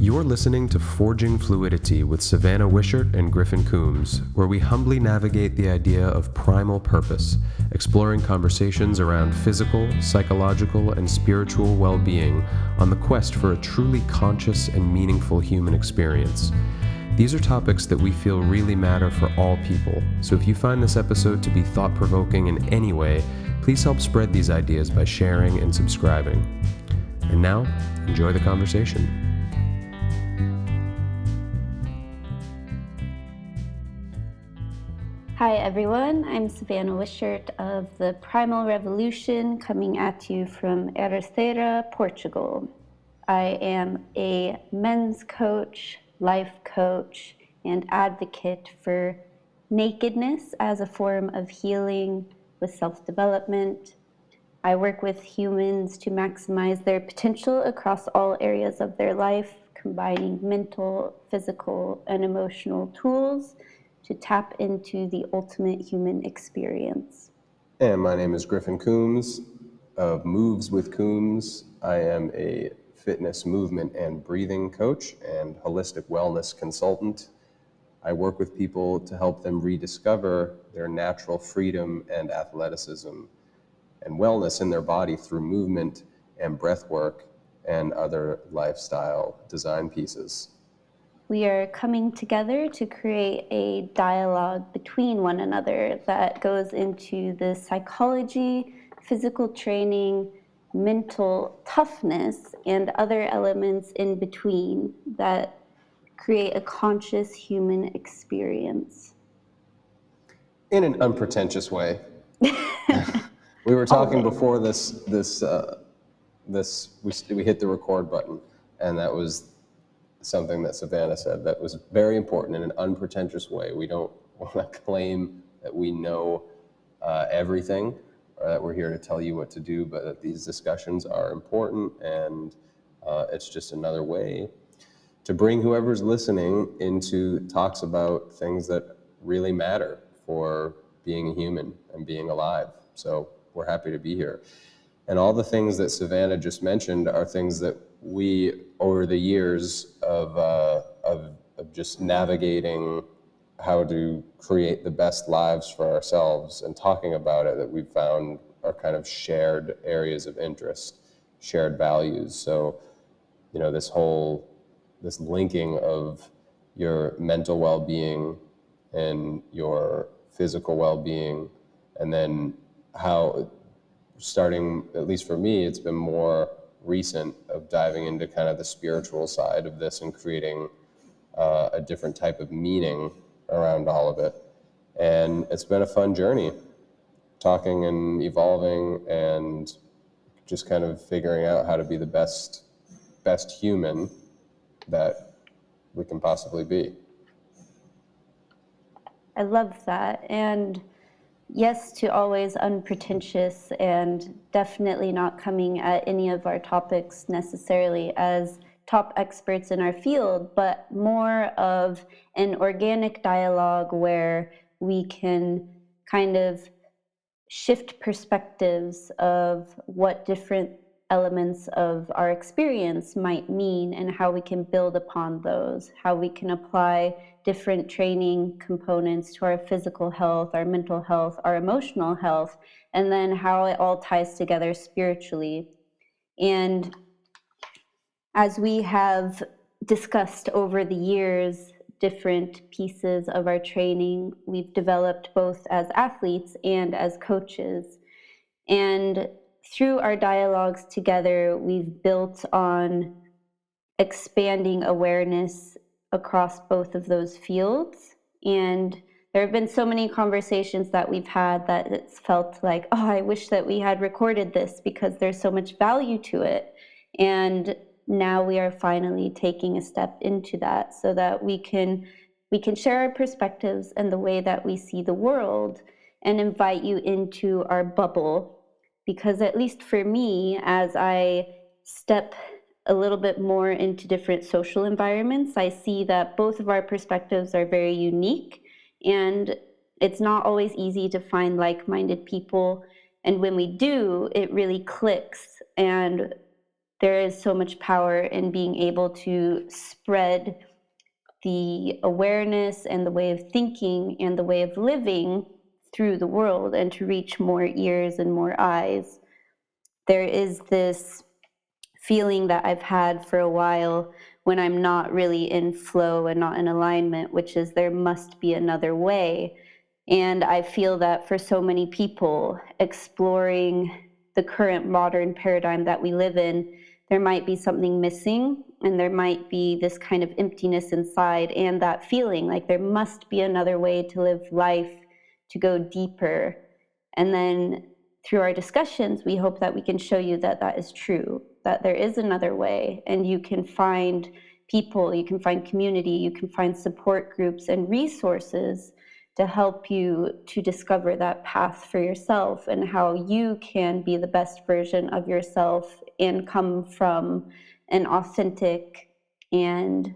You're listening to Forging Fluidity with Savannah Wishart and Griffin Coombs, where we humbly navigate the idea of primal purpose, exploring conversations around physical, psychological, and spiritual well-being on the quest for a truly conscious and meaningful human experience. These are topics that we feel really matter for all people, so if you find this episode to be thought-provoking in any way, please help spread these ideas by sharing and subscribing. And now, enjoy the conversation. Hi everyone, I'm Savannah Wishart of the Primal Revolution, coming at you from Ericeira, Portugal. I am a men's coach, life coach, and advocate for nakedness as a form of healing with self-development. I work with humans to maximize their potential across all areas of their life, combining mental, physical, and emotional tools to tap into the ultimate human experience. And my name is Griffin Coombs of Moves with Coombs. I am a fitness, movement, and breathing coach and holistic wellness consultant. I work with people to help them rediscover their natural freedom and athleticism and wellness in their body through movement and breath work and other lifestyle design pieces. We are coming together to create a dialogue between one another that goes into the psychology, physical training, mental toughness, and other elements in between that create a conscious human experience. In an unpretentious way. We were talking before we hit the record button, and that was something that Savannah said that was very important in an unpretentious way. We don't want to claim that we know everything or that we're here to tell you what to do, but that these discussions are important, and it's just another way to bring whoever's listening into talks about things that really matter for being a human and being alive. So we're happy to be here. And all the things that Savannah just mentioned are things that we, over the years of just navigating how to create the best lives for ourselves and talking about it, that we've found are kind of shared areas of interest, shared values. So, you know, this linking of your mental well-being and your physical well-being, and then how, starting, at least for me, it's been more recent of diving into kind of the spiritual side of this and creating a different type of meaning around all of it. And it's been a fun journey, talking and evolving and just kind of figuring out how to be the best human that we can possibly be. I love that. And yes, to always unpretentious, and definitely not coming at any of our topics necessarily as top experts in our field, but more of an organic dialogue where we can kind of shift perspectives of what different elements of our experience might mean and how we can build upon those, how we can apply different training components to our physical health, our mental health, our emotional health, and then how it all ties together spiritually. And as we have discussed over the years, different pieces of our training, we've developed both as athletes and as coaches. And through our dialogues together, we've built on expanding awareness across both of those fields. And there have been so many conversations that we've had that it's felt like, oh, I wish that we had recorded this because there's so much value to it. And now we are finally taking a step into that so that we can share our perspectives and the way that we see the world and invite you into our bubble. Because at least for me, as I step a little bit more into different social environments, I see that both of our perspectives are very unique, and it's not always easy to find like-minded people. And when we do, it really clicks, and there is so much power in being able to spread the awareness and the way of thinking and the way of living through the world and to reach more ears and more eyes. There is this feeling that I've had for a while when I'm not really in flow and not in alignment, which is there must be another way. And I feel that for so many people exploring the current modern paradigm that we live in, there might be something missing and there might be this kind of emptiness inside and that feeling like there must be another way to live life, to go deeper. And then through our discussions, we hope that we can show you that that is true, that there is another way, and you can find people, you can find community, you can find support groups and resources to help you to discover that path for yourself and how you can be the best version of yourself and come from an authentic and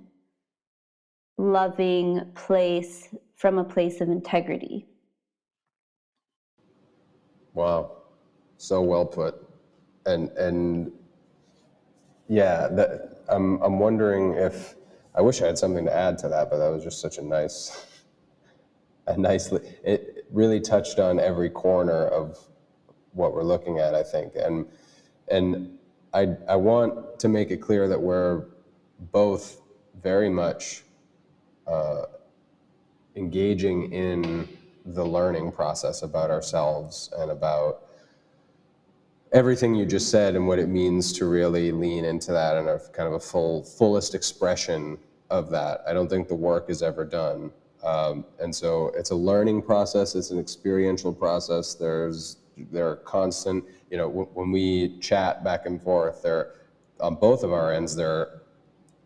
loving place, from a place of integrity. Wow, so well put. And yeah, I'm wondering if I wish I had something to add to that, but that was just such a nice, it really touched on every corner of what we're looking at, I think. And I want to make it clear that we're both very much engaging in the learning process about ourselves and about everything you just said and what it means to really lean into that and a kind of a fullest expression of that. I don't think the work is ever done. And so it's a learning process. It's an experiential process. There are constant, when we chat back and forth, on both of our ends, there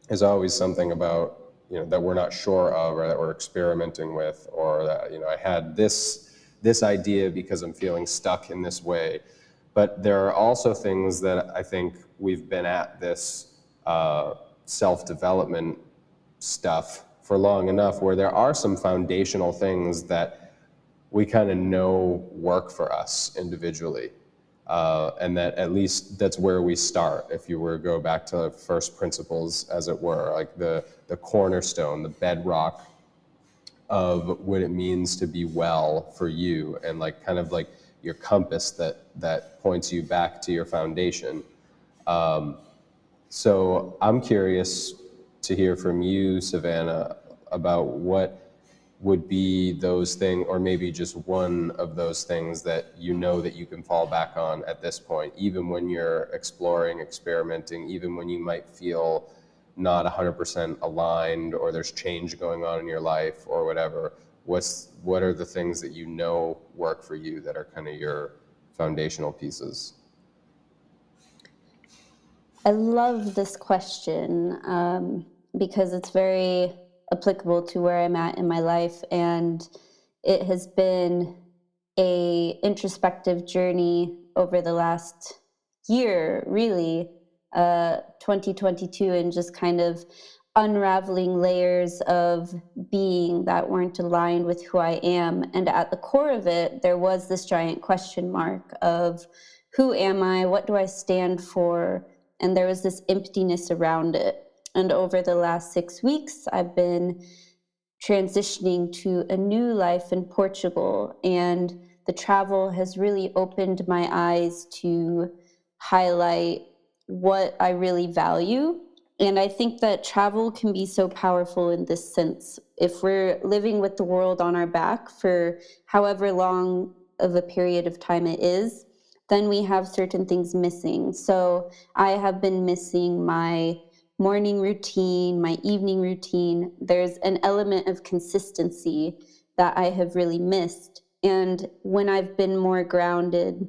is always something about, that we're not sure of or that we're experimenting with, or that, I had this idea because I'm feeling stuck in this way. But there are also things that I think we've been at this self-development stuff for long enough where there are some foundational things that we kind of know work for us individually. And that at least that's where we start. If you were to go back to first principles, as it were, like the cornerstone, the bedrock of what it means to be well for you, and like kind of like your compass that points you back to your foundation. So I'm curious to hear from you, Savannah, about what would be those things, or maybe just one of those things that that you can fall back on at this point, even when you're exploring, experimenting, even when you might feel not 100% aligned or there's change going on in your life or whatever. What are the things that work for you that are kind of your foundational pieces? I love this question because it's very applicable to where I'm at in my life, and it has been a introspective journey over the last year, really, 2022, and just kind of unraveling layers of being that weren't aligned with who I am. And at the core of it, there was this giant question mark of who am I? What do I stand for? And there was this emptiness around it. And over the last 6 weeks, I've been transitioning to a new life in Portugal, and the travel has really opened my eyes to highlight what I really value. And I think that travel can be so powerful in this sense. If we're living with the world on our back for however long of a period of time it is, then we have certain things missing. So I have been missing my morning routine, my evening routine. There's an element of consistency that I have really missed. And when I've been more grounded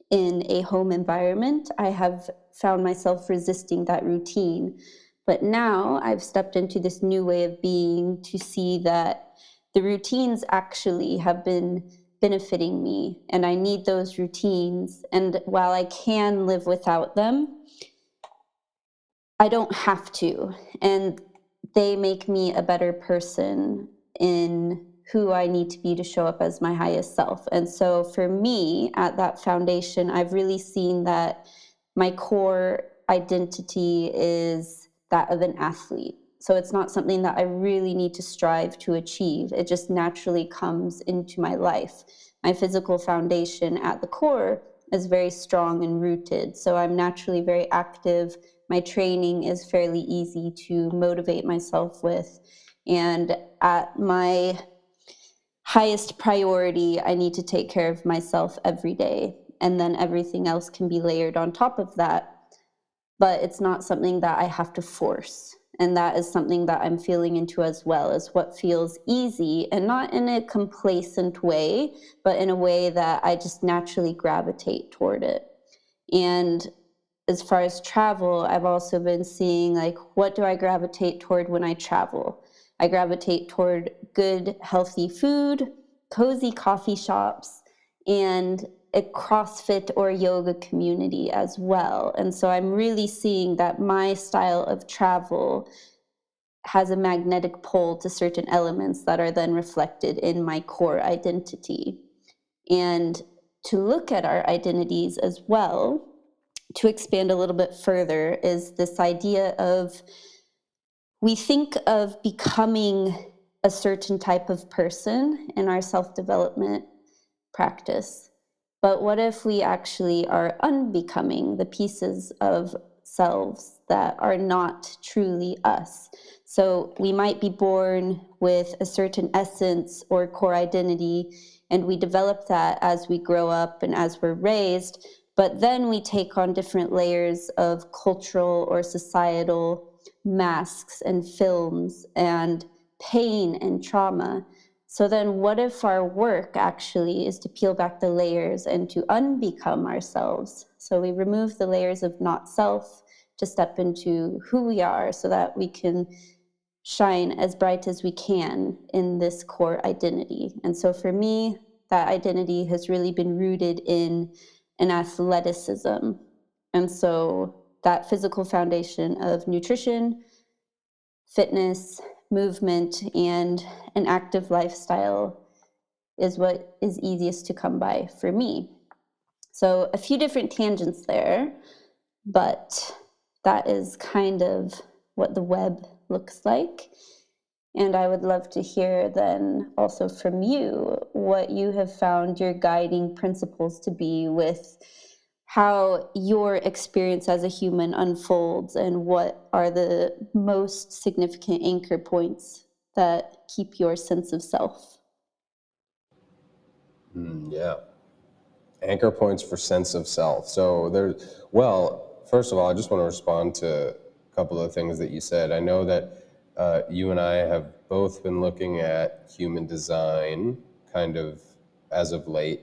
in a home environment, I have found myself resisting that routine. But now I've stepped into this new way of being to see that the routines actually have been benefiting me, and I need those routines. And while I can live without them, I don't have to. And they make me a better person in who I need to be to show up as my highest self. And so for me, at that foundation, I've really seen that my core identity is that of an athlete. So it's not something that I really need to strive to achieve. It just naturally comes into my life. My physical foundation at the core is very strong and rooted. So I'm naturally very active. My training is fairly easy to motivate myself with. And at my highest priority, I need to take care of myself every day. And then everything else can be layered on top of that. But it's not something that I have to force. And that is something that I'm feeling into as well, as what feels easy, and not in a complacent way, but in a way that I just naturally gravitate toward it. And as far as travel, I've also been seeing, like, what do I gravitate toward when I travel? I gravitate toward good, healthy food, cozy coffee shops, and a CrossFit or yoga community as well. And so I'm really seeing that my style of travel has a magnetic pull to certain elements that are then reflected in my core identity. And to look at our identities as well, to expand a little bit further, is this idea of, we think of becoming a certain type of person in our self-development practice. But what if we actually are unbecoming the pieces of selves that are not truly us? So we might be born with a certain essence or core identity, and we develop that as we grow up and as we're raised, but then we take on different layers of cultural or societal masks and films and pain and trauma. So then what if our work actually is to peel back the layers and to unbecome ourselves? So we remove the layers of not self to step into who we are, so that we can shine as bright as we can in this core identity. And so for me, that identity has really been rooted in an athleticism. And so that physical foundation of nutrition, fitness, movement, and an active lifestyle is what is easiest to come by for me. So a few different tangents there, but that is kind of what the web looks like. And I would love to hear then also from you what you have found your guiding principles to be with how your experience as a human unfolds, and what are the most significant anchor points that keep your sense of self. Yeah. Anchor points for sense of self. So first of all, I just want to respond to a couple of things that you said. I know that you and I have both been looking at human design kind of as of late,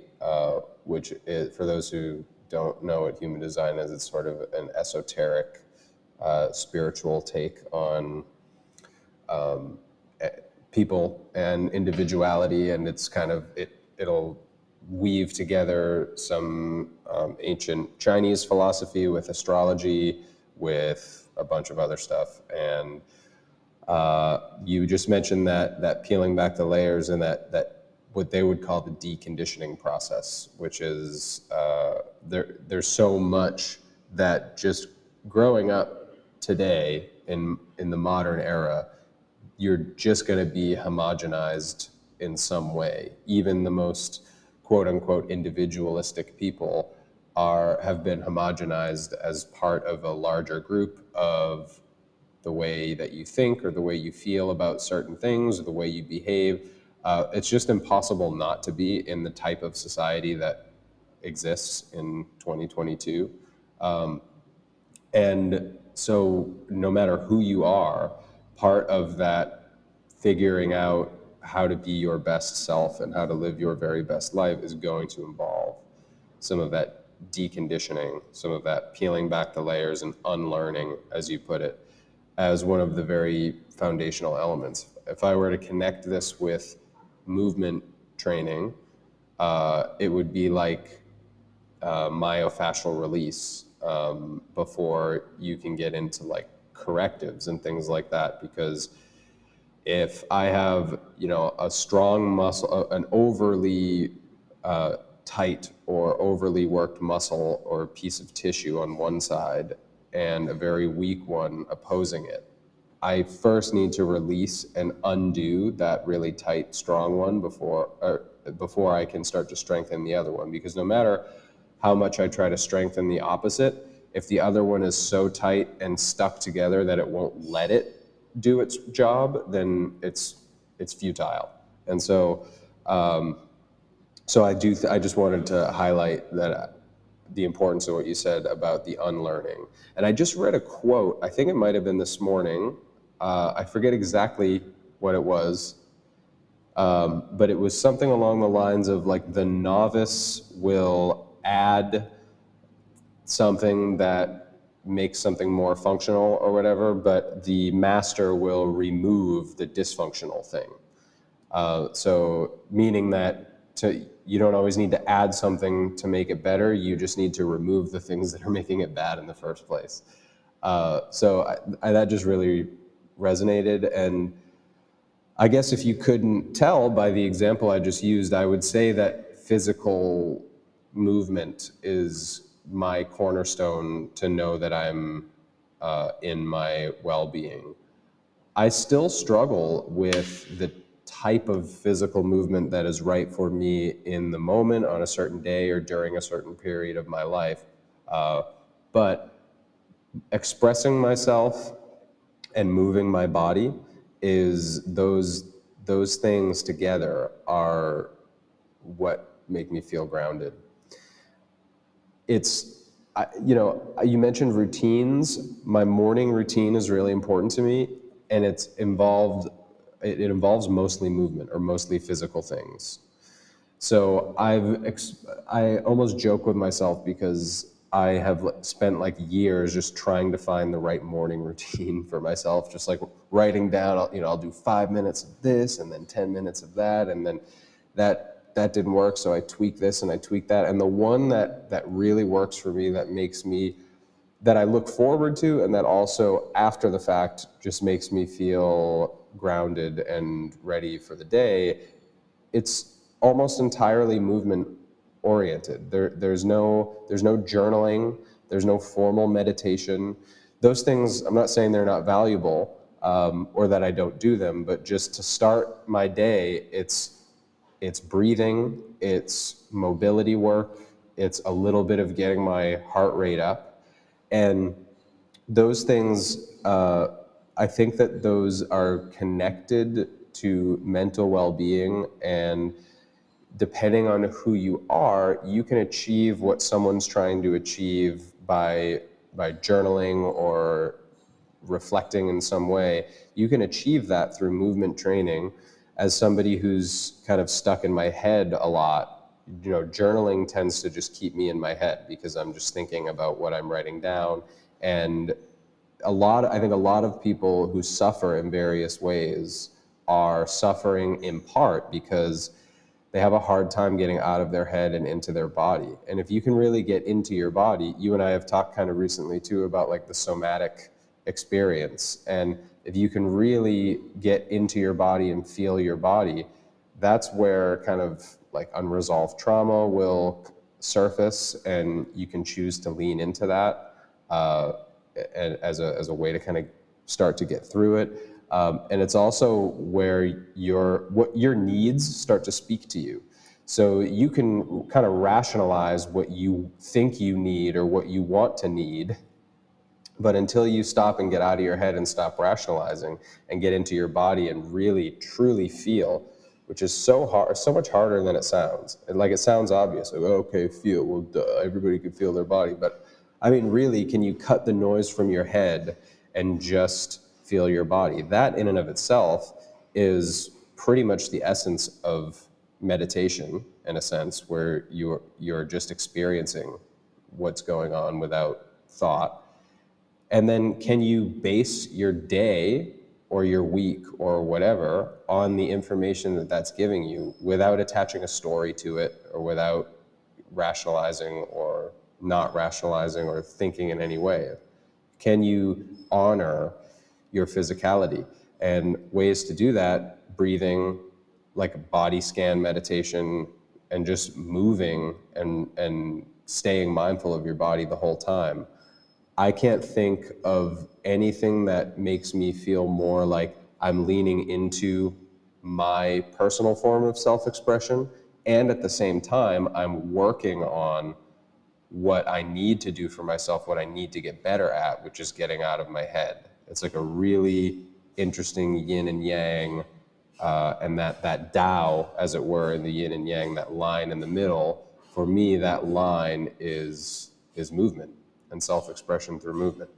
which is, for those who don't know what human design is, it's sort of an esoteric spiritual take on people and individuality, and it's kind of it'll weave together some ancient Chinese philosophy with astrology, with a bunch of other stuff. And you just mentioned that peeling back the layers, and that what they would call the deconditioning process, which is there's so much that just growing up today in the modern era, you're just going to be homogenized in some way. Even the most quote unquote individualistic people have been homogenized as part of a larger group of the way that you think or the way you feel about certain things or the way you behave. It's just impossible not to be in the type of society that exists in 2022. And so no matter who you are, part of that figuring out how to be your best self and how to live your very best life is going to involve some of that deconditioning, some of that peeling back the layers and unlearning, as you put it, as one of the very foundational elements. If I were to connect this with movement training, it would be like myofascial release before you can get into like correctives and things like that. Because if I have, a strong muscle, an overly tight or overly worked muscle or piece of tissue on one side, and a very weak one opposing it. I first need to release and undo that really tight, strong one before I can start to strengthen the other one. Because no matter how much I try to strengthen the opposite, if the other one is so tight and stuck together that it won't let it do its job, then it's futile. And so, I just wanted to highlight that the importance of what you said about the unlearning. And I just read a quote, I think it might have been this morning. I forget exactly what it was, but it was something along the lines of like the novice will add something that makes something more functional or whatever, but the master will remove the dysfunctional thing. So meaning that you don't always need to add something to make it better, you just need to remove the things that are making it bad in the first place. That just really resonated. And I guess if you couldn't tell by the example I just used, I would say that physical movement is my cornerstone to know that I'm in my well-being. I still struggle with the type of physical movement that is right for me in the moment on a certain day or during a certain period of my life. But expressing myself and moving my body is those things together are what make me feel grounded. You mentioned routines. My morning routine is really important to me, and it involves mostly movement or mostly physical things. So I almost joke with myself because I have spent like years just trying to find the right morning routine for myself, just like writing down, I'll do 5 minutes of this and then 10 minutes of that, and then that didn't work, so I tweak this and I tweak that. And the one that really works for me, that I look forward to, and that also after the fact just makes me feel grounded and ready for the day, it's almost entirely movement oriented. There's no journaling, there's no formal meditation. Those things, I'm not saying they're not valuable or that I don't do them, but just to start my day, it's breathing, it's mobility work, it's a little bit of getting my heart rate up. And those things, I think that those are connected to mental well-being, and depending on who you are, you can achieve what someone's trying to achieve by journaling or reflecting in some way. You can achieve that through movement training. As somebody who's kind of stuck in my head a lot, journaling tends to just keep me in my head because I'm just thinking about what I'm writing down. And I think a lot of people who suffer in various ways are suffering in part because they have a hard time getting out of their head and into their body. And if you can really get into your body, you and I have talked kind of recently too about like the somatic experience. And if you can really get into your body and feel your body, that's where kind of like unresolved trauma will surface, and you can choose to lean into that as a way to kind of start to get through it. And it's also where your needs start to speak to you. So you can kind of rationalize what you think you need or what you want to need, but until you stop and get out of your head and stop rationalizing and get into your body and really truly feel, which is so hard, so much harder than it sounds. Like, it sounds obvious, like, okay, feel, well, duh, everybody can feel their body. But I mean, really, can you cut the noise from your head and just feel your body? That in and of itself is pretty much the essence of meditation, in a sense, where you're just experiencing what's going on without thought. And then can you base your day or your week or whatever on the information that's giving you without attaching a story to it, or without rationalizing or not rationalizing or thinking in any way? Can you honor your physicality? And ways to do that: breathing, like a body scan meditation, and just moving and staying mindful of your body the whole time. I can't think of anything that makes me feel more like I'm leaning into my personal form of self-expression, and at the same time, I'm working on what I need to do for myself, what I need to get better at, which is getting out of my head. It's like a really interesting yin and yang, and that Tao, as it were, in the yin and yang, that line in the middle. For me, that line is movement and self-expression through movement.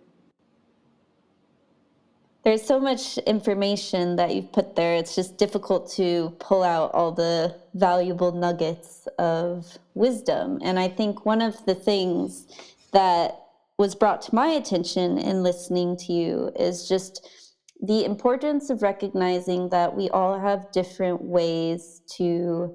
There's so much information that you've put there. It's just difficult to pull out all the valuable nuggets of wisdom. And I think one of the things that was brought to my attention in listening to you is just the importance of recognizing that we all have different ways to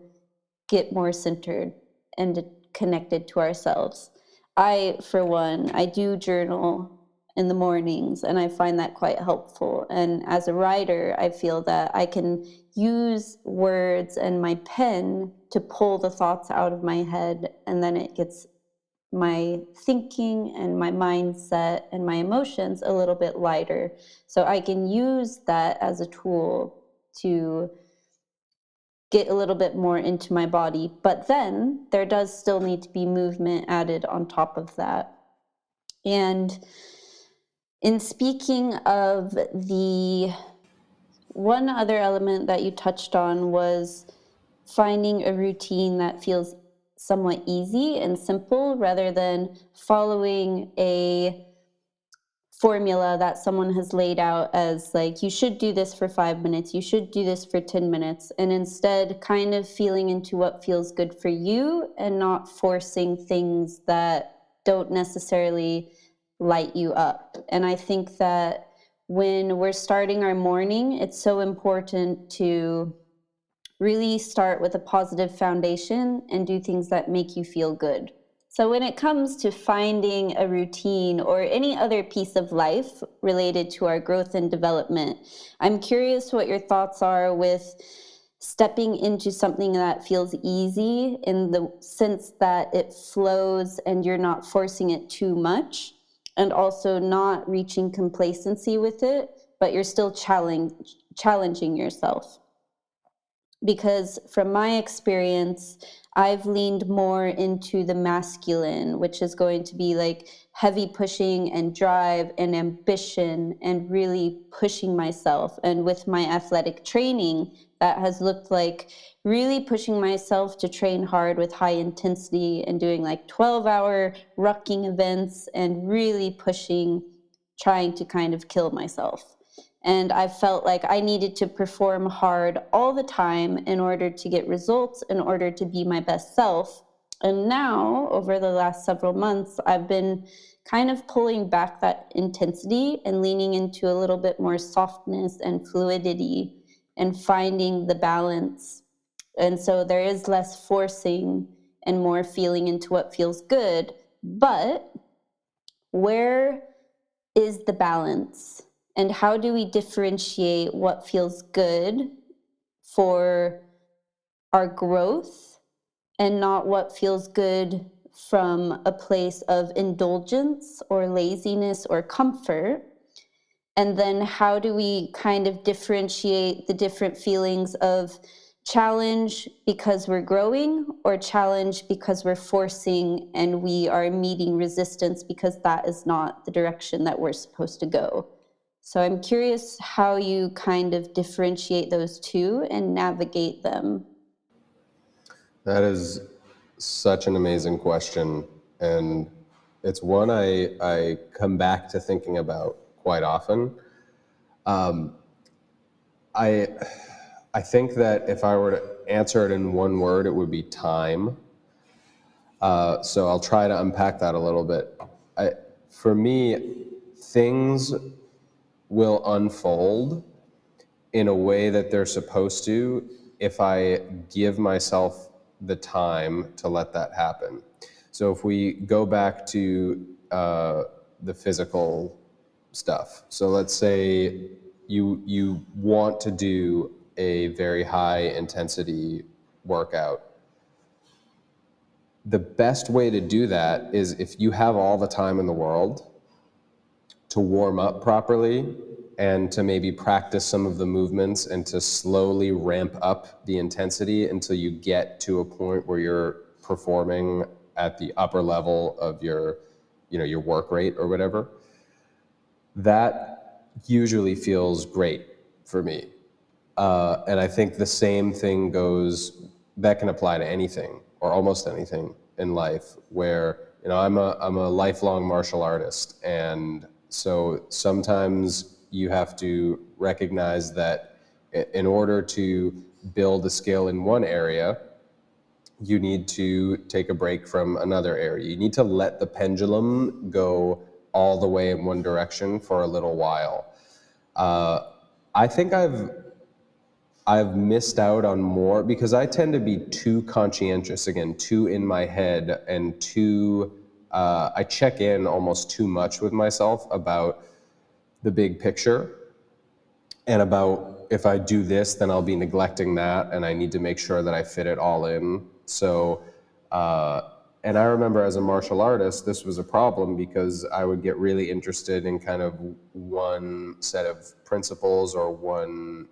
get more centered and connected to ourselves. I, for one, I do journal in the mornings, and I find that quite helpful. And as a writer, I feel that I can use words and my pen to pull the thoughts out of my head, and then it gets my thinking and my mindset and my emotions a little bit lighter. So I can use that as a tool to get a little bit more into my body. But then there does still need to be movement added on top of that. And in speaking of the one other element that you touched on was finding a routine that feels somewhat easy and simple rather than following a formula that someone has laid out as like, you should do this for 5 minutes, you should do this for 10 minutes, and instead kind of feeling into what feels good for you and not forcing things that don't necessarily light you up. And I think that when we're starting our morning, it's so important to really start with a positive foundation and do things that make you feel good. So when it comes to finding a routine or any other piece of life related to our growth and development, I'm curious what your thoughts are with stepping into something that feels easy in the sense that it flows and you're not forcing it too much, and also not reaching complacency with it, but you're still challenging yourself. Because from my experience, I've leaned more into the masculine, which is going to be like heavy pushing and drive and ambition and really pushing myself. And with my athletic training, that has looked like really pushing myself to train hard with high intensity and doing like 12-hour rucking events and really pushing, trying to kind of kill myself. And I felt like I needed to perform hard all the time in order to get results, in order to be my best self. And now, over the last several months, I've been kind of pulling back that intensity and leaning into a little bit more softness and fluidity and finding the balance. And so there is less forcing and more feeling into what feels good. But where is the balance? And how do we differentiate what feels good for our growth and not what feels good from a place of indulgence or laziness or comfort? And then how do we kind of differentiate the different feelings of challenge because we're growing, or challenge because we're forcing and we are meeting resistance because that is not the direction that we're supposed to go? So I'm curious how you kind of differentiate those two and navigate them. That is such an amazing question, and it's one I come back to thinking about quite often. I I think that if I were to answer it in one word, it would be time. So I'll try to unpack that a little bit. For me, things will unfold in a way that they're supposed to if I give myself the time to let that happen. So if we go back to the physical stuff, so let's say you want to do a very high intensity workout. The best way to do that is if you have all the time in the world, to warm up properly and to maybe practice some of the movements and to slowly ramp up the intensity until you get to a point where you're performing at the upper level of your, your work rate or whatever. That usually feels great for me. And I think the same thing that can apply to anything or almost anything in life where, I'm a lifelong martial artist. And so sometimes you have to recognize that in order to build a skill in one area, you need to take a break from another area. You need to let the pendulum go all the way in one direction for a little while. I think I've missed out on more because I tend to be too conscientious, again, too in my head, and I check in almost too much with myself about the big picture and about if I do this, then I'll be neglecting that, and I need to make sure that I fit it all in. So, and I remember as a martial artist, this was a problem because I would get really interested in kind of one set of principles or one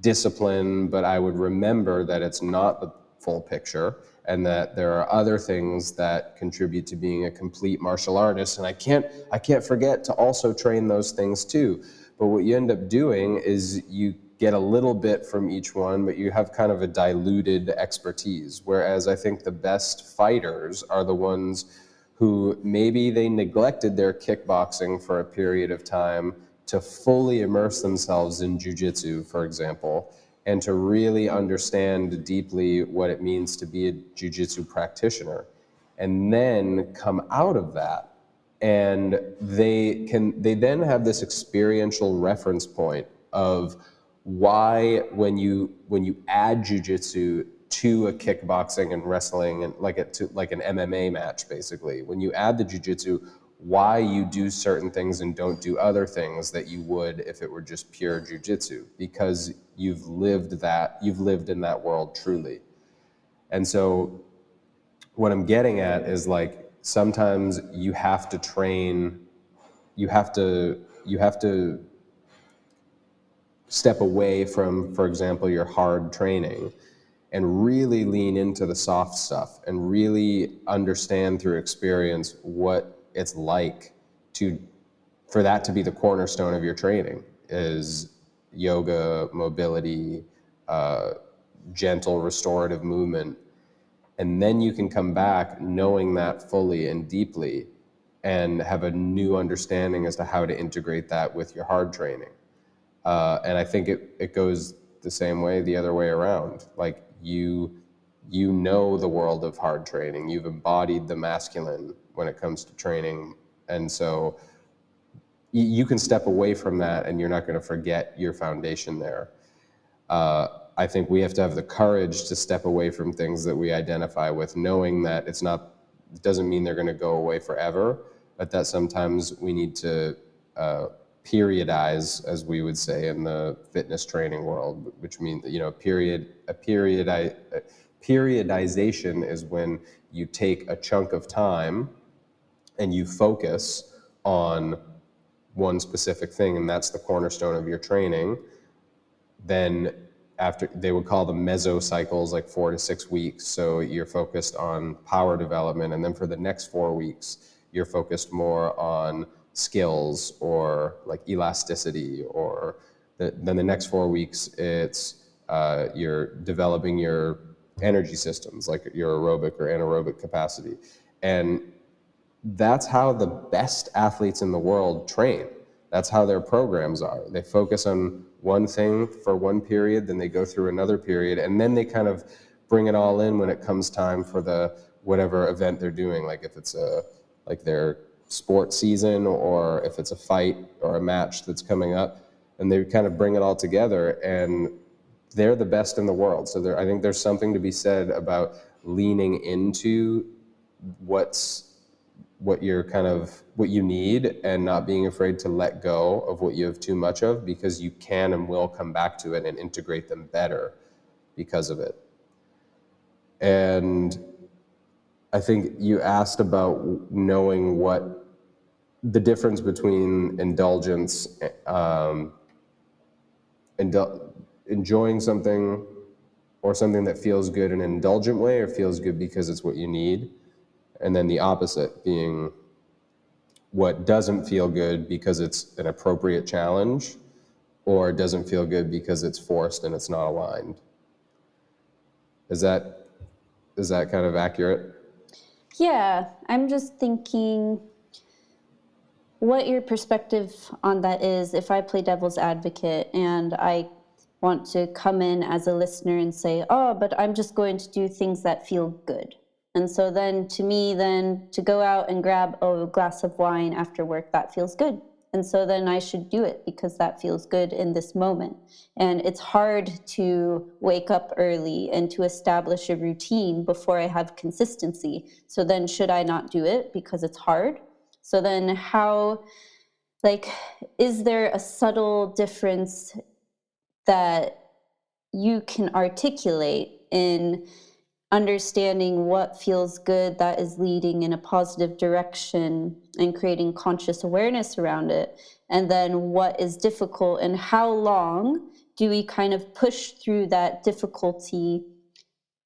discipline, but I would remember that it's not the full picture and that there are other things that contribute to being a complete martial artist. And I can't forget to also train those things too. But what you end up doing is you get a little bit from each one, but you have kind of a diluted expertise. Whereas I think the best fighters are the ones who maybe they neglected their kickboxing for a period of time to fully immerse themselves in jiu-jitsu, for example, and to really understand deeply what it means to be a jiu-jitsu practitioner, and then come out of that. And they then have this experiential reference point of why when you add jiu-jitsu to a kickboxing and wrestling and like an MMA match, basically, when you add the jiu-jitsu, why you do certain things and don't do other things that you would if it were just pure jiu-jitsu, because you've lived in that world truly. And so what I'm getting at is like sometimes you have to train, you have to step away from, for example, your hard training and really lean into the soft stuff and really understand through experience what it's like for that to be the cornerstone of your training is yoga, mobility, gentle restorative movement. And then you can come back knowing that fully and deeply and have a new understanding as to how to integrate that with your hard training. And I think it goes the same way the other way around. Like you know the world of hard training. You've embodied the masculine when it comes to training. And so you can step away from that and you're not going to forget your foundation there. I think we have to have the courage to step away from things that we identify with, knowing that it doesn't mean they're going to go away forever, but that sometimes we need to periodize, as we would say in the fitness training world, which means, periodization is when you take a chunk of time and you focus on one specific thing, and that's the cornerstone of your training. Then after, they would call them mesocycles, like 4 to 6 weeks. So you're focused on power development, and then for the next 4 weeks, you're focused more on skills or like elasticity, or then the next 4 weeks, it's you're developing your energy systems, like your aerobic or anaerobic capacity. And that's how the best athletes in the world train. That's how their programs are. They focus on one thing for one period, then they go through another period, and then they kind of bring it all in when it comes time for the whatever event they're doing, like if it's like their sports season, or if it's a fight or a match that's coming up, and they kind of bring it all together, and they're the best in the world. So I think there's something to be said about leaning into what you need, and not being afraid to let go of what you have too much of, because you can and will come back to it and integrate them better because of it. And I think you asked about knowing what the difference between indulgence, enjoying something or something that feels good in an indulgent way or feels good because it's what you need, and then the opposite being what doesn't feel good because it's an appropriate challenge, or it doesn't feel good because it's forced and it's not aligned. Is that kind of accurate? Yeah, I'm just thinking what your perspective on that is. If I play devil's advocate and I want to come in as a listener and say, oh, but I'm just going to do things that feel good. And so then to me, then to go out and grab a glass of wine after work, that feels good. And so then I should do it because that feels good in this moment. And it's hard to wake up early and to establish a routine before I have consistency. So then should I not do it because it's hard? So then how, like, is there a subtle difference that you can articulate in understanding what feels good that is leading in a positive direction and creating conscious awareness around it, and then what is difficult, and how long do we kind of push through that difficulty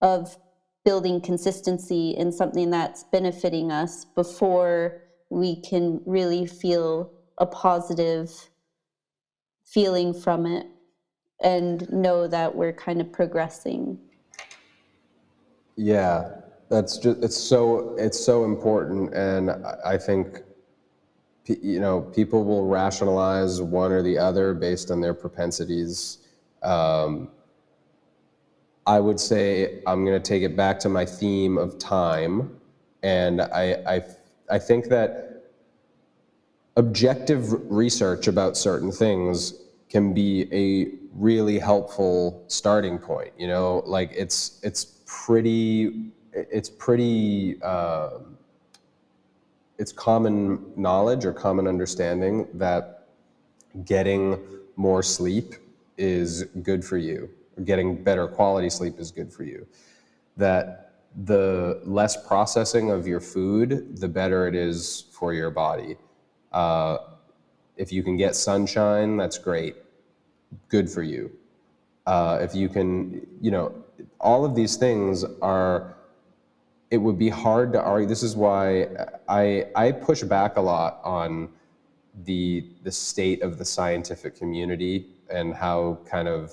of building consistency in something that's benefiting us before we can really feel a positive feeling from it and know that we're kind of progressing. Yeah, it's so important, and I think people will rationalize one or the other based on their propensities. I would say I'm going to take it back to my theme of time, and I think that objective research about certain things can be a really helpful starting point. Like it's common knowledge or common understanding that getting more sleep is good for you. Getting better quality sleep is good for you. That the less processing of your food, the better it is for your body. If you can get sunshine, that's great. Good for you. If you can, all of these things are, it would be hard to argue. This is why I push back a lot on the state of the scientific community and how kind of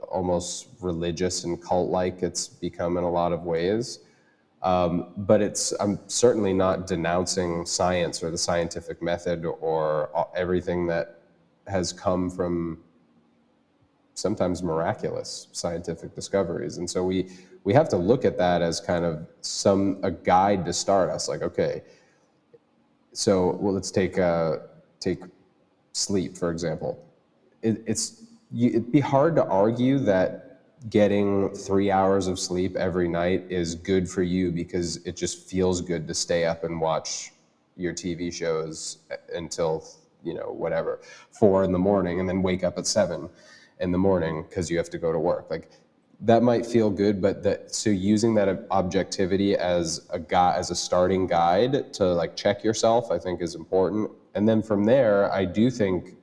almost religious and cult-like it's become in a lot of ways. But I'm certainly not denouncing science or the scientific method or everything that has come from sometimes miraculous scientific discoveries. And so we have to look at that as kind of a guide to start us. Like, okay, so let's take sleep, for example. It'd be hard to argue that getting 3 hours of sleep every night is good for you because it just feels good to stay up and watch your TV shows until, whatever, 4 a.m, and then wake up at 7 a.m. because you have to go to work. Like, that might feel good, but so using that objectivity as a starting guide to like check yourself, I think is important. And then from there, I do think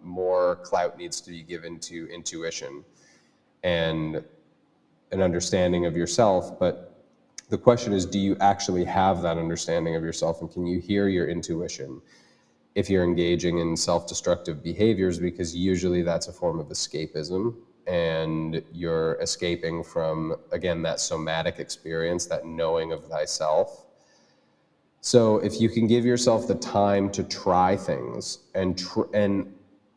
more clout needs to be given to intuition and an understanding of yourself. But the question is, do you actually have that understanding of yourself, and can you hear your intuition if you're engaging in self-destructive behaviors? Because usually that's a form of escapism, and you're escaping from, again, that somatic experience, that knowing of thyself. So if you can give yourself the time to try things, and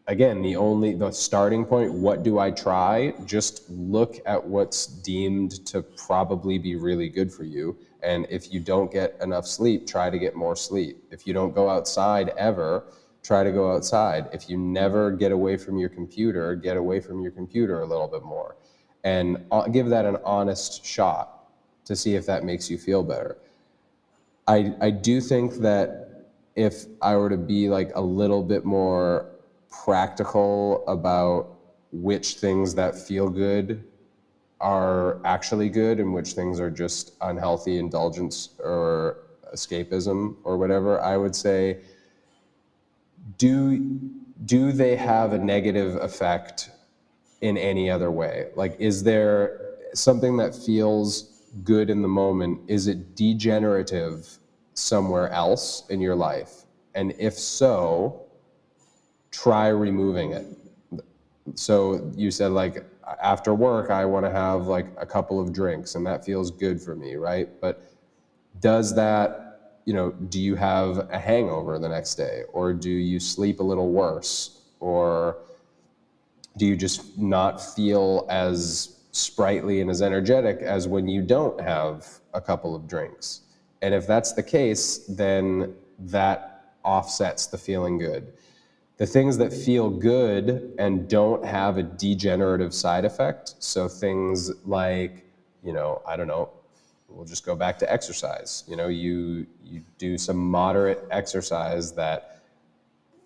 again, the starting point, what do I try? Just look at what's deemed to probably be really good for you. And if you don't get enough sleep, try to get more sleep. If you don't go outside ever, try to go outside. If you never get away from your computer, get away from your computer a little bit more. And give that an honest shot to see if that makes you feel better. I do think that if I were to be like a little bit more practical about which things that feel good are actually good and which things are just unhealthy indulgence or escapism or whatever, I would say do they have a negative effect in any other way? Like, is there something that feels good in the moment? Is it degenerative somewhere else in your life? And if so, try removing it. So you said, like, after work, I want to have like a couple of drinks and that feels good for me, right? But does that, do you have a hangover the next day, or do you sleep a little worse, or do you just not feel as sprightly and as energetic as when you don't have a couple of drinks? And if that's the case, then that offsets the feeling good. The things that feel good and don't have a degenerative side effect, so things like, I don't know, we'll just go back to exercise. You do some moderate exercise that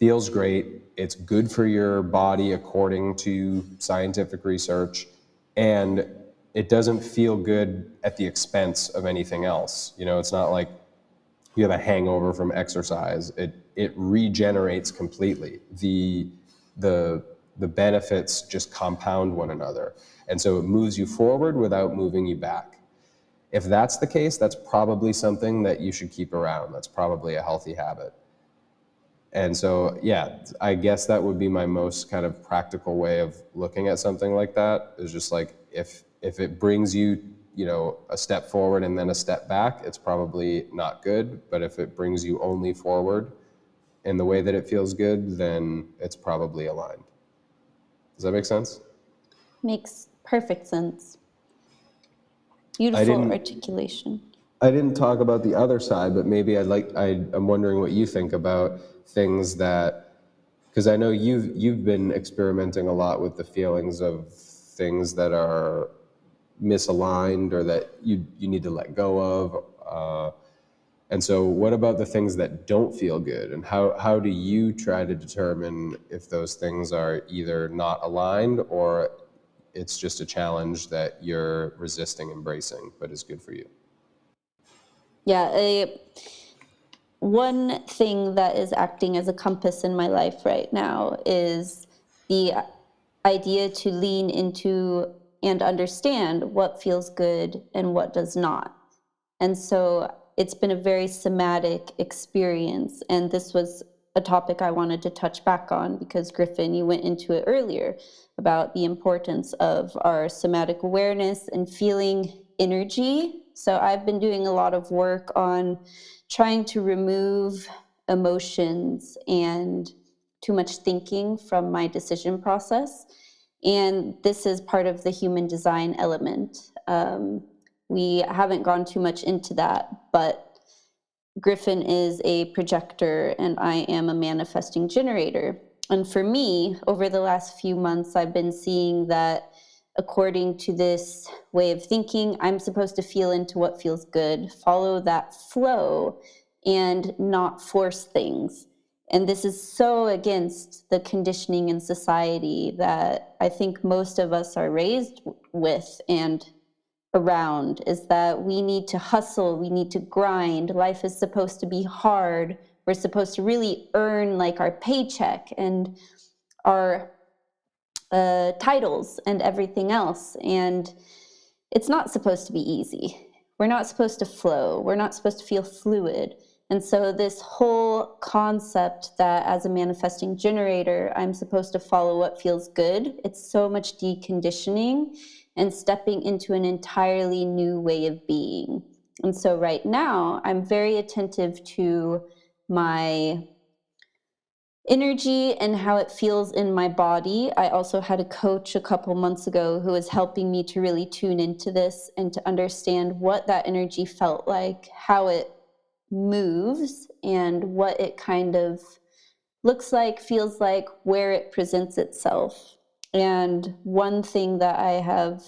feels great, it's good for your body according to scientific research, and it doesn't feel good at the expense of anything else. It's not like you have a hangover from exercise. It regenerates completely. The benefits just compound one another. And so it moves you forward without moving you back. If that's the case, that's probably something that you should keep around. That's probably a healthy habit. And so, yeah, I guess that would be my most kind of practical way of looking at something like that, is just like, if it brings you, a step forward and then a step back, it's probably not good. But if it brings you only forward in the way that it feels good, then it's probably aligned. Does that make sense? Makes perfect sense. I Beautiful didn't articulation. I didn't talk about the other side, but maybe I'm wondering what you think about things that, because I know you've been experimenting a lot with the feelings of things that are misaligned or that you need to let go of. And so what about the things that don't feel good? And how do you try to determine if those things are either not aligned or it's just a challenge that you're resisting embracing, but is good for you? Yeah, one thing that is acting as a compass in my life right now is the idea to lean into and understand what feels good and what does not. And so it's been a very somatic experience. And this was a topic I wanted to touch back on because, Griffin, you went into it earlier about the importance of our somatic awareness and feeling energy. So I've been doing a lot of work on trying to remove emotions and too much thinking from my decision process. And this is part of the human design element. We haven't gone too much into that, but Griffin is a projector and I am a manifesting generator. And for me, over the last few months, I've been seeing that according to this way of thinking, I'm supposed to feel into what feels good, follow that flow, and not force things. And this is so against the conditioning in society that I think most of us are raised with and around, is that we need to hustle, we need to grind. Life is supposed to be hard. We're supposed to really earn like our paycheck and our titles and everything else. And it's not supposed to be easy. We're not supposed to flow. We're not supposed to feel fluid. And so this whole concept that as a manifesting generator, I'm supposed to follow what feels good, it's so much deconditioning and stepping into an entirely new way of being. And so right now, I'm very attentive to my energy and how it feels in my body. I also had a coach a couple months ago who was helping me to really tune into this and to understand what that energy felt like, how it moves, and what it kind of looks like, feels like, where it presents itself. And one thing that I have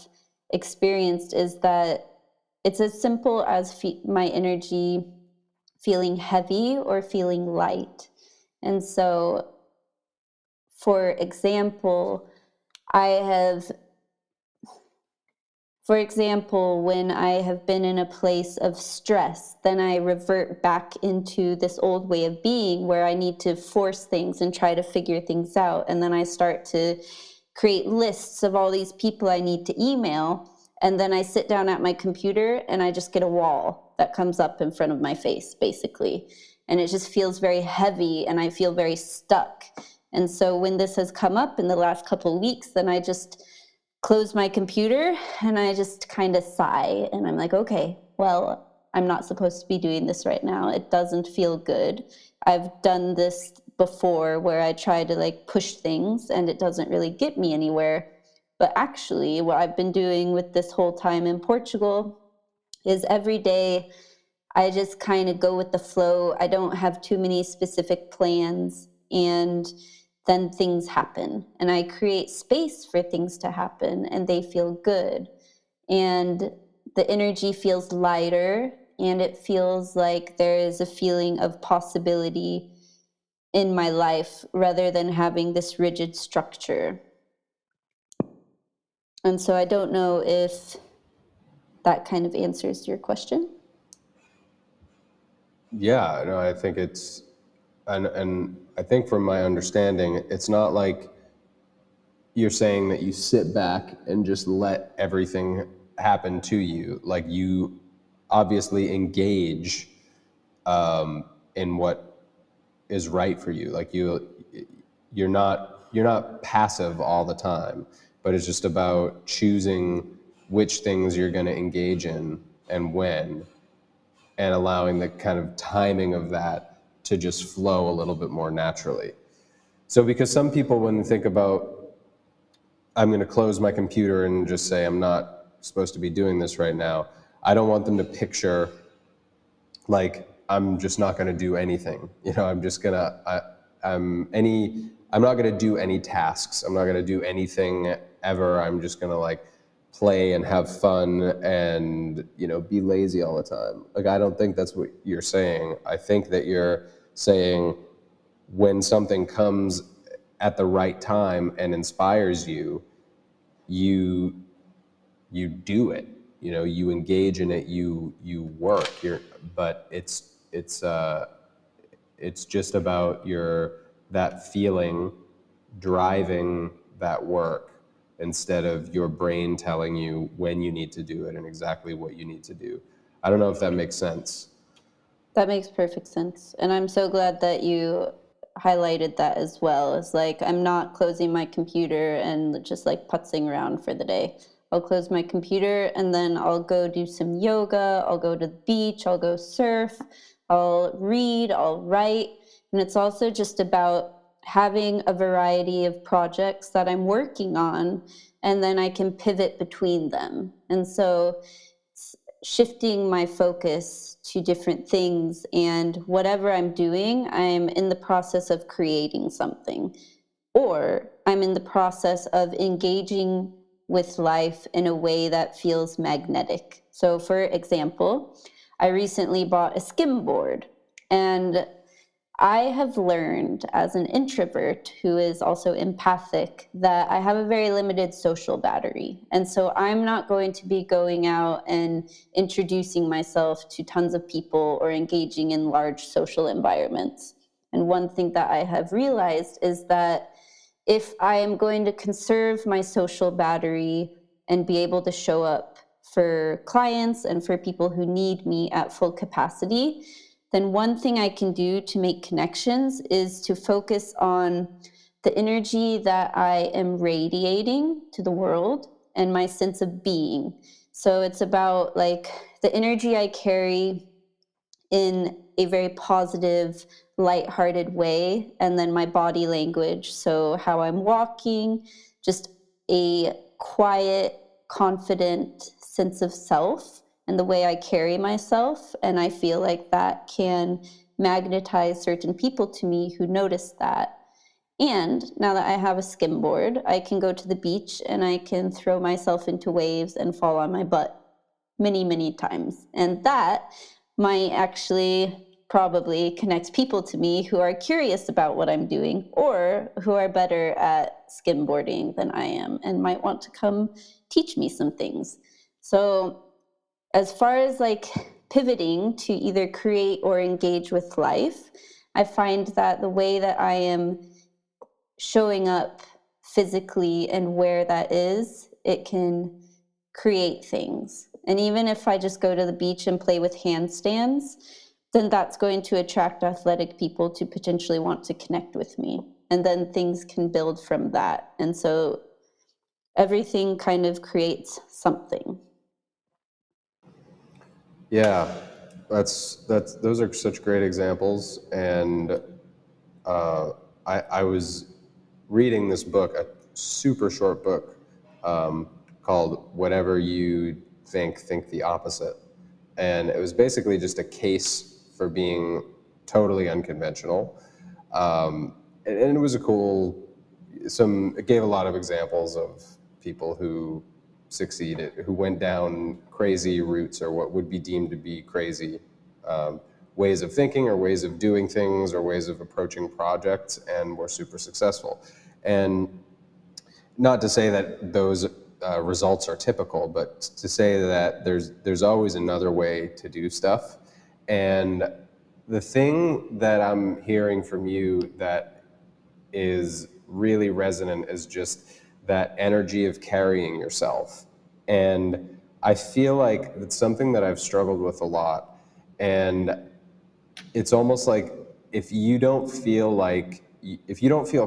experienced is that it's as simple as my energy feeling heavy or feeling light. And so, for example, I have For example, when I have been in a place of stress, then I revert back into this old way of being where I need to force things and try to figure things out. And then I start to create lists of all these people I need to email. And then I sit down at my computer and I just get a wall that comes up in front of my face, basically. And it just feels very heavy and I feel very stuck. And so when this has come up in the last couple of weeks, then I just close my computer and I just kind of sigh and I'm like, okay, well, I'm not supposed to be doing this right now. It doesn't feel good. I've done this before where I try to like push things and it doesn't really get me anywhere. But actually, what I've been doing with this whole time in Portugal is every day I just kind of go with the flow. I don't have too many specific plans, and then things happen. And I create space for things to happen, and they feel good. And the energy feels lighter, and it feels like there is a feeling of possibility in my life rather than having this rigid structure. And so I don't know if that kind of answers your question. Yeah, no, I think it's, and I think from my understanding, it's not like you're saying that you sit back and just let everything happen to you. Like you obviously engage in what is right for you. Like you're not passive all the time, but it's just about choosing which things you're going to engage in and when, and allowing the kind of timing of that to just flow a little bit more naturally. So because some people, when they think about, I'm going to close my computer and just say I'm not supposed to be doing this right now, I don't want them to picture like I'm just not going to do anything. I'm just going to I'm not going to do any tasks. I'm not going to do anything ever. I'm just going to like play and have fun and be lazy all the time. Like I don't think that's what you're saying. I think that you're saying when something comes at the right time and inspires you, you do it. You engage in it. You work. But it's just about that feeling driving that work instead of your brain telling you when you need to do it and exactly what you need to do. I don't know if that makes sense. That makes perfect sense. And I'm so glad that you highlighted that as well. It's like I'm not closing my computer and just like putzing around for the day. I'll close my computer and then I'll go do some yoga, I'll go to the beach, I'll go surf, I'll read, I'll write. And it's also just about having a variety of projects that I'm working on, and then I can pivot between them. And so shifting my focus to different things, and whatever I'm doing, I'm in the process of creating something, or I'm in the process of engaging with life in a way that feels magnetic. So for example, I recently bought a skim board, and I have learned as an introvert who is also empathic that I have a very limited social battery. And so I'm not going to be going out and introducing myself to tons of people or engaging in large social environments. And one thing that I have realized is that if I am going to conserve my social battery and be able to show up for clients and for people who need me at full capacity, then one thing I can do to make connections is to focus on the energy that I am radiating to the world and my sense of being. So it's about like the energy I carry in a very positive, lighthearted way, and then my body language. So how I'm walking, just a quiet, confident sense of self and the way I carry myself. And I feel like that can magnetize certain people to me who notice that. And now that I have a skim board, I can go to the beach and I can throw myself into waves and fall on my butt many, many times. And that might actually probably connect people to me who are curious about what I'm doing or who are better at skimboarding than I am and might want to come teach me some things. So as far as like pivoting to either create or engage with life, I find that the way that I am showing up physically and where that is, it can create things. And even if I just go to the beach and play with handstands, then that's going to attract athletic people to potentially want to connect with me. And then things can build from that. And so everything kind of creates something. Yeah, those are such great examples. And I was reading this book, a super short book called "Whatever You Think the Opposite," and it was basically just a case for being totally unconventional. And it was a cool. It gave a lot of examples of people who succeeded, who went down crazy routes or what would be deemed to be crazy ways of thinking or ways of doing things or ways of approaching projects, and were super successful. And not to say that those results are typical, but to say that there's always another way to do stuff. And the thing that I'm hearing from you that is really resonant is just that energy of carrying yourself. And I feel like it's something that I've struggled with a lot. And it's almost like if you don't feel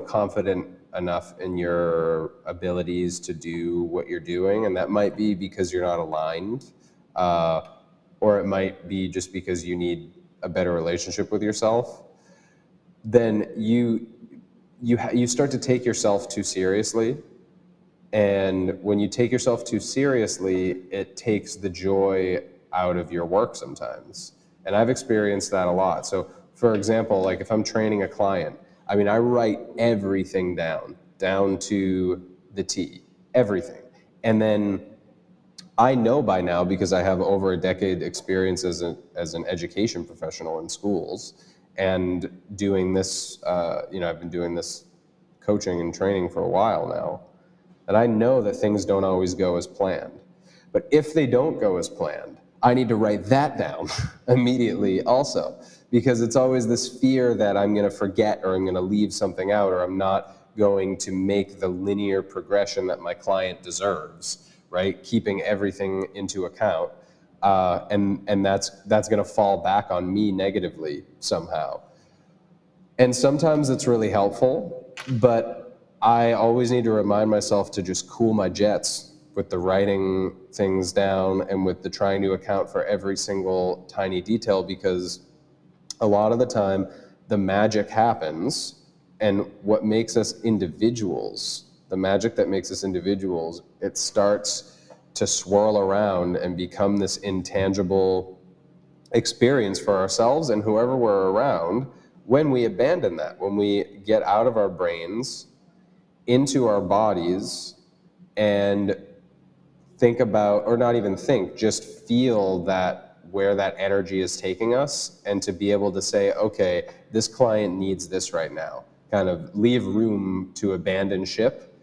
confident enough in your abilities to do what you're doing, and that might be because you're not aligned, or it might be just because you need a better relationship with yourself, then you start to take yourself too seriously. And when you take yourself too seriously, it takes the joy out of your work sometimes. And I've experienced that a lot. So for example, like if I'm training a client, I mean, I write everything down to the T, everything. And then I know by now, because I have over a decade experience as an education professional in schools and doing this, I've been doing this coaching and training for a while now. And I know that things don't always go as planned. But if they don't go as planned, I need to write that down immediately also, because it's always this fear that I'm going to forget or I'm going to leave something out or I'm not going to make the linear progression that my client deserves, right? Keeping everything into account. And that's going to fall back on me negatively somehow. And sometimes it's really helpful, but I always need to remind myself to just cool my jets with the writing things down and with the trying to account for every single tiny detail, because a lot of the time the magic happens, and what makes us individuals, the magic that makes us individuals, it starts to swirl around and become this intangible experience for ourselves and whoever we're around when we abandon that, when we get out of our brains into our bodies and think about, or not even think, just feel that where that energy is taking us, and to be able to say, okay, this client needs this right now, kind of leave room to abandon ship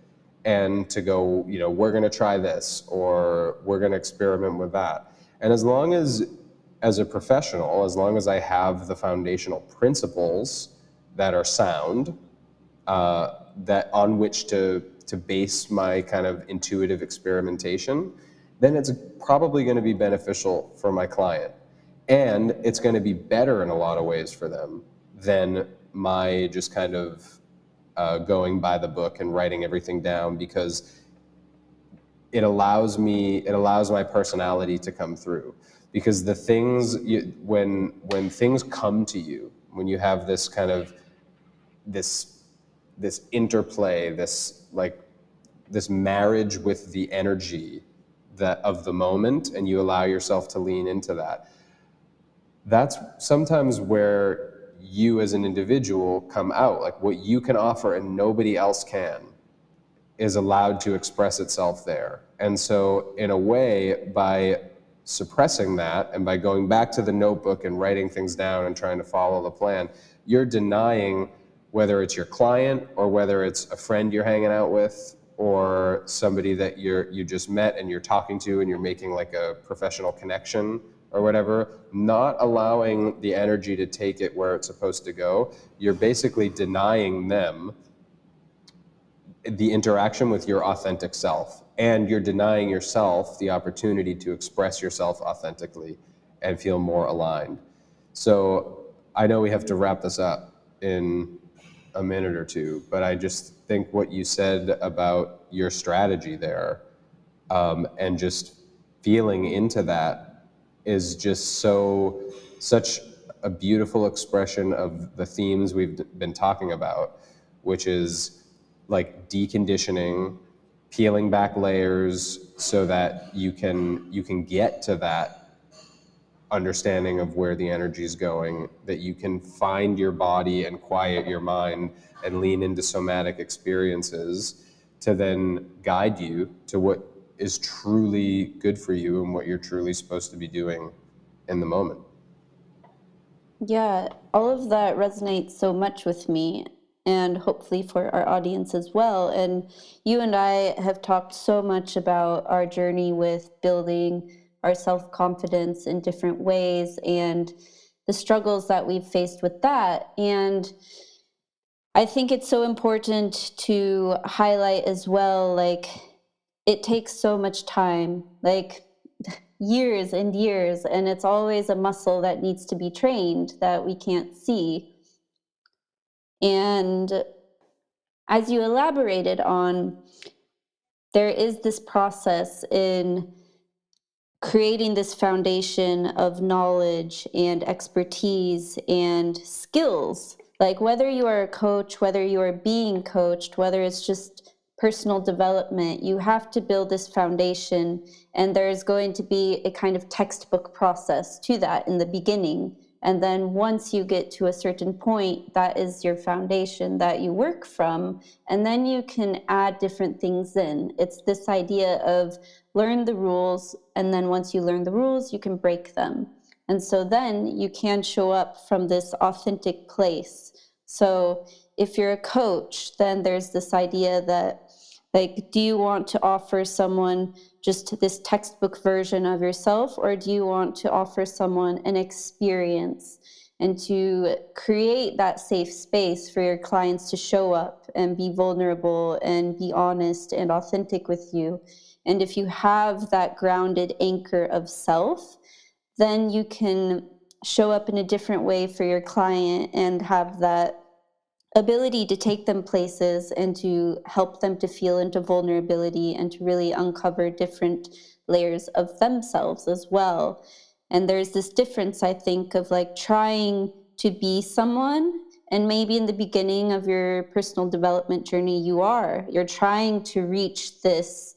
and to go, we're going to try this, or we're going to experiment with that. And as long as a professional, as long as I have the foundational principles that are sound, that on which to base my kind of intuitive experimentation, then it's probably going to be beneficial for my client. And it's going to be better in a lot of ways for them than my just kind of going by the book and writing everything down, because it allows my personality to come through. Because the things, when things come to you, when you have this kind of this interplay, this marriage with the energy of the moment, and you allow yourself to lean into that, that's sometimes where you as an individual come out. Like what you can offer and nobody else can is allowed to express itself there. And so in a way, by suppressing that and by going back to the notebook and writing things down and trying to follow the plan, you're denying, whether it's your client or whether it's a friend you're hanging out with or somebody that you just met and you're talking to and you're making like a professional connection or whatever, not allowing the energy to take it where it's supposed to go, you're basically denying them the interaction with your authentic self, and you're denying yourself the opportunity to express yourself authentically and feel more aligned. So I know we have to wrap this up in a minute or two, but I just think what you said about your strategy there, and just feeling into that, is just such a beautiful expression of the themes we've been talking about, which is like deconditioning, peeling back layers so that you can get to that understanding of where the energy is going, that you can find your body and quiet your mind and lean into somatic experiences to then guide you to what is truly good for you and what you're truly supposed to be doing in the moment. Yeah, all of that resonates so much with me, and hopefully for our audience as well. And you and I have talked so much about our journey with building our self-confidence in different ways and the struggles that we've faced with that. And I think it's so important to highlight as well, like, it takes so much time, like years and years, and it's always a muscle that needs to be trained that we can't see. And as you elaborated on, there is this process in creating this foundation of knowledge and expertise and skills. Like, whether you are a coach, whether you are being coached, whether it's just personal development, you have to build this foundation, and there's going to be a kind of textbook process to that in the beginning. And then once you get to a certain point, that is your foundation that you work from, and then you can add different things in. It's this idea of learn the rules, and then once you learn the rules, you can break them. And so then you can show up from this authentic place. So if you're a coach, then there's this idea that, like, do you want to offer someone just this textbook version of yourself, or do you want to offer someone an experience, and to create that safe space for your clients to show up and be vulnerable and be honest and authentic with you? And if you have that grounded anchor of self, then you can show up in a different way for your client and have that ability to take them places and to help them to feel into vulnerability and to really uncover different layers of themselves as well. And there's this difference, I think, of like trying to be someone, and maybe in the beginning of your personal development journey, you're trying to reach this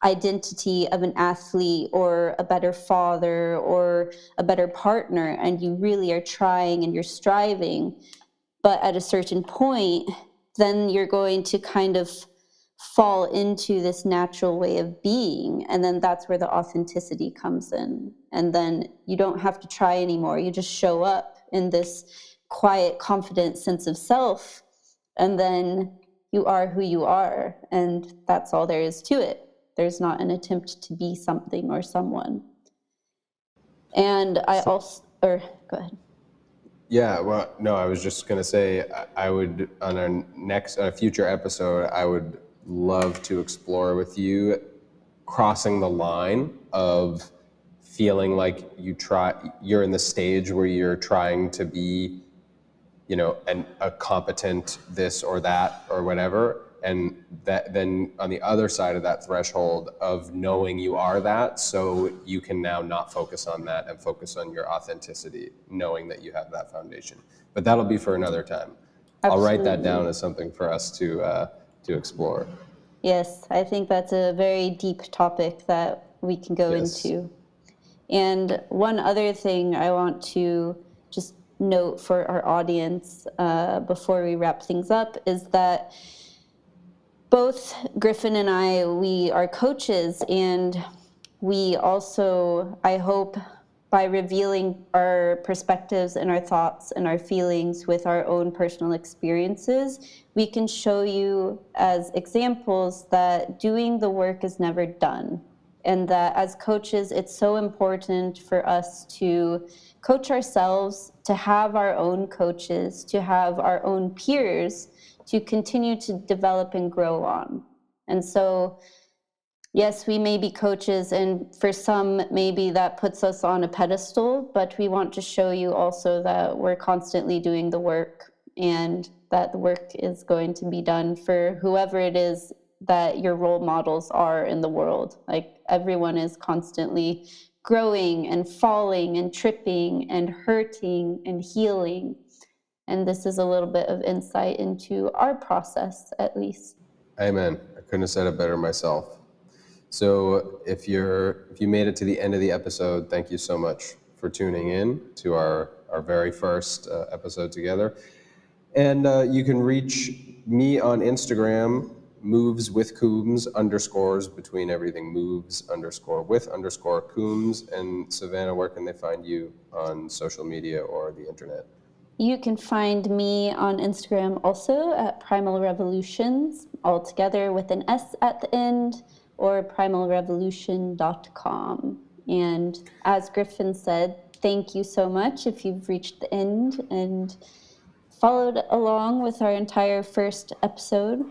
identity of an athlete or a better father or a better partner, and you really are trying and you're striving. But at a certain point, then you're going to kind of fall into this natural way of being. And then that's where the authenticity comes in. And then you don't have to try anymore. You just show up in this quiet, confident sense of self. And then you are who you are. And that's all there is to it. There's not an attempt to be something or someone. And I also, or go ahead. Yeah, well, no, I was just going to say I would, on a future episode, I would love to explore with you crossing the line of feeling like you're in the stage where you're trying to be, a competent this or that or whatever. And that then on the other side of that threshold of knowing you are that, so you can now not focus on that and focus on your authenticity, knowing that you have that foundation. But that'll be for another time. Absolutely. I'll write that down as something for us to explore. Yes, I think that's a very deep topic that we can go into. And one other thing I want to just note for our audience before we wrap things up is that both Griffin and I, we are coaches, and we also, I hope, by revealing our perspectives and our thoughts and our feelings with our own personal experiences, we can show you as examples that doing the work is never done. And that as coaches, it's so important for us to coach ourselves, to have our own coaches, to have our own peers, to continue to develop and grow on. And so, yes, we may be coaches, and for some, maybe that puts us on a pedestal, but we want to show you also that we're constantly doing the work and that the work is going to be done for whoever it is that your role models are in the world. Like, everyone is constantly growing and falling and tripping and hurting and healing. And this is a little bit of insight into our process, at least. Amen. I couldn't have said it better myself. So if you made it to the end of the episode, thank you so much for tuning in to our very first episode together. And you can reach me on Instagram, moves with Coombs, underscores between everything, moves underscore with underscore Coombs. And Savannah, where can they find you on social media or the internet? You can find me on Instagram also at Primal Revolutions, all together with an S at the end, or primalrevolution.com. And as Griffin said, thank you so much if you've reached the end and followed along with our entire first episode.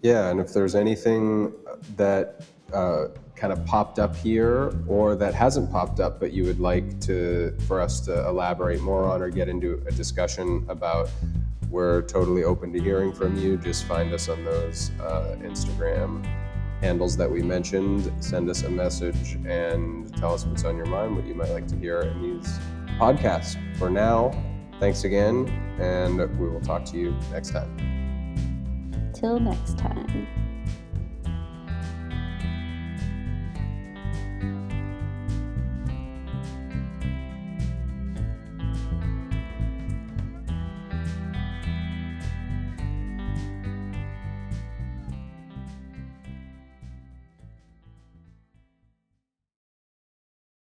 Yeah, and if there's anything that kind of popped up here or that hasn't popped up but you would like for us to elaborate more on or get into a discussion about, we're totally open to hearing from you. Just find us on those Instagram handles that we mentioned. Send us a message and tell us what's on your mind, what you might like to hear in these podcasts. For now, thanks again, and we will talk to you next time. Till next time.